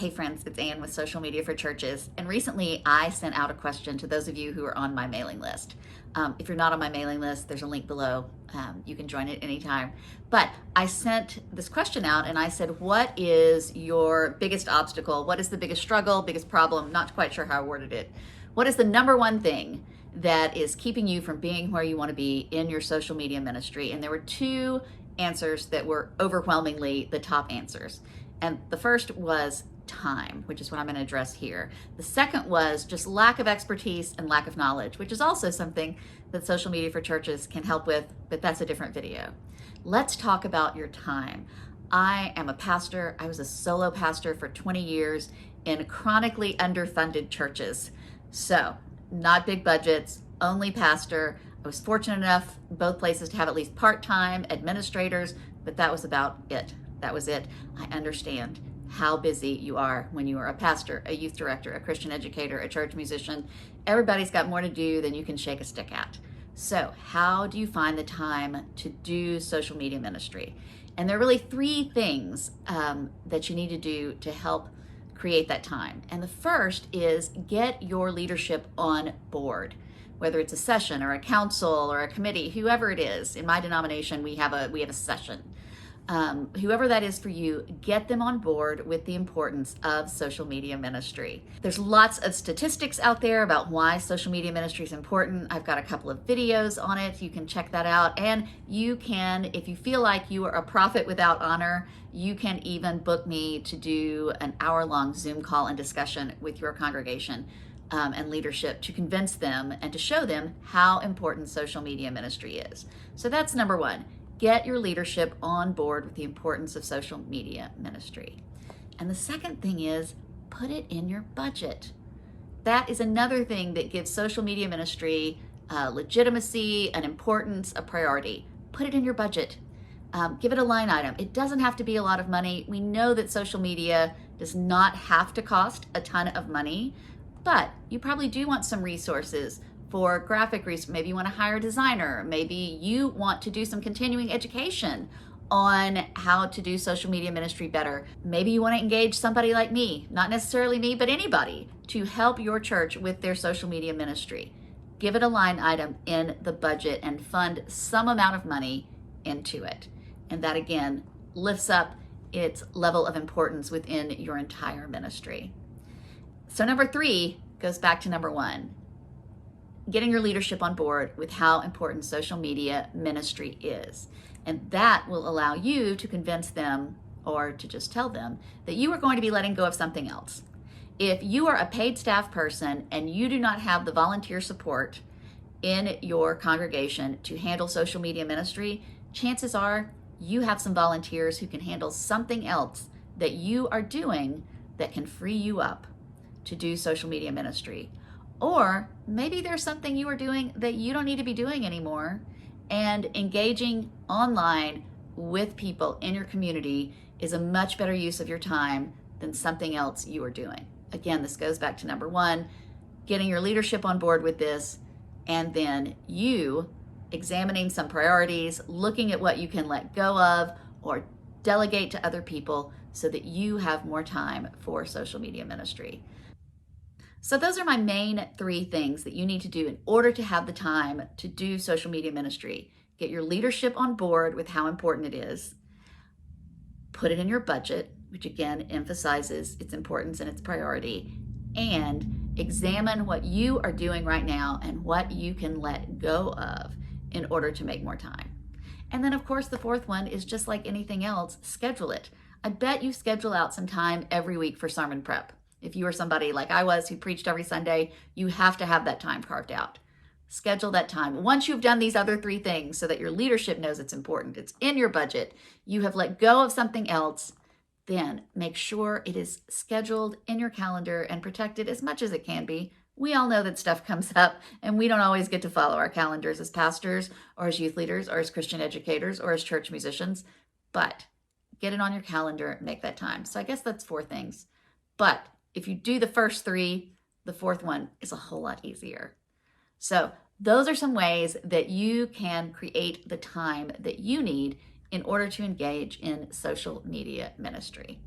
Hey friends, it's Ann with Social Media for Churches, and recently I sent out a question to those of you who are on my mailing list. If you're not on my mailing list, there's a link below. You can join it anytime. But I sent this question out and I said, what is your biggest obstacle? What is the biggest struggle, biggest problem? Not quite sure how I worded it. What is the number one thing that is keeping you from being where you want to be in your social media ministry? And there were two answers that were overwhelmingly the top answers. And the first was time, which is what I'm going to address here. The second was just lack of expertise and lack of knowledge, which is also something that Social Media for Churches can help with, but that's a different video. Let's talk about your time. I am a pastor. I was a solo pastor for 20 years in chronically underfunded churches. So, not big budgets, only pastor. I was fortunate enough both places to have at least part-time administrators, but that was about it. That was it. I understand how busy you are when you are a pastor, a youth director, a Christian educator, a church musician. Everybody's got more to do than you can shake a stick at. So how do you find the time to do social media ministry? And there are really three things that you need to do to help create that time. And the first is get your leadership on board, whether it's a session or a council or a committee, whoever it is. In my denomination, we have a session. Whoever that is for you, get them on board with the importance of social media ministry. There's lots of statistics out there about why social media ministry is important. I've got a couple of videos on it. You can check that out. And you can, if you feel like you are a prophet without honor, you can even book me to do an hour-long Zoom call and discussion with your congregation and leadership to convince them and to show them how important social media ministry is. So that's number one. Get your leadership on board with the importance of social media ministry. And the second thing is put it in your budget. That is another thing that gives social media ministry legitimacy, an importance, a priority. Put it in your budget. Give it a line item. It doesn't have to be a lot of money. We know that social media does not have to cost a ton of money, but you probably do want some resources for graphic research. Maybe you want to hire a designer. Maybe you want to do some continuing education on how to do social media ministry better. Maybe you want to engage somebody like me, not necessarily me, but anybody, to help your church with their social media ministry. Give it a line item in the budget and fund some amount of money into it. And that again lifts up its level of importance within your entire ministry. So number three goes back to number one. Getting your leadership on board with how important social media ministry is. And that will allow you to convince them or to just tell them that you are going to be letting go of something else. If you are a paid staff person and you do not have the volunteer support in your congregation to handle social media ministry, chances are you have some volunteers who can handle something else that you are doing that can free you up to do social media ministry. Or maybe there's something you are doing that you don't need to be doing anymore, and engaging online with people in your community is a much better use of your time than something else you are doing. Again, this goes back to number one, getting your leadership on board with this, and then you examining some priorities, looking at what you can let go of or delegate to other people so that you have more time for social media ministry. So those are my main three things that you need to do in order to have the time to do social media ministry. Get your leadership on board with how important it is. Put it in your budget, which again emphasizes its importance and its priority. And examine what you are doing right now and what you can let go of in order to make more time. And then of course the fourth one is just like anything else, schedule it. I bet you schedule out some time every week for sermon prep. If you are somebody like I was who preached every Sunday, you have to have that time carved out. Schedule that time. Once you've done these other three things so that your leadership knows it's important, it's in your budget, you have let go of something else, then make sure it is scheduled in your calendar and protected as much as it can be. We all know that stuff comes up and we don't always get to follow our calendars as pastors or as youth leaders or as Christian educators or as church musicians, but get it on your calendar, make that time. So I guess that's four things. But if you do the first three, the fourth one is a whole lot easier. So those are some ways that you can create the time that you need in order to engage in social media ministry.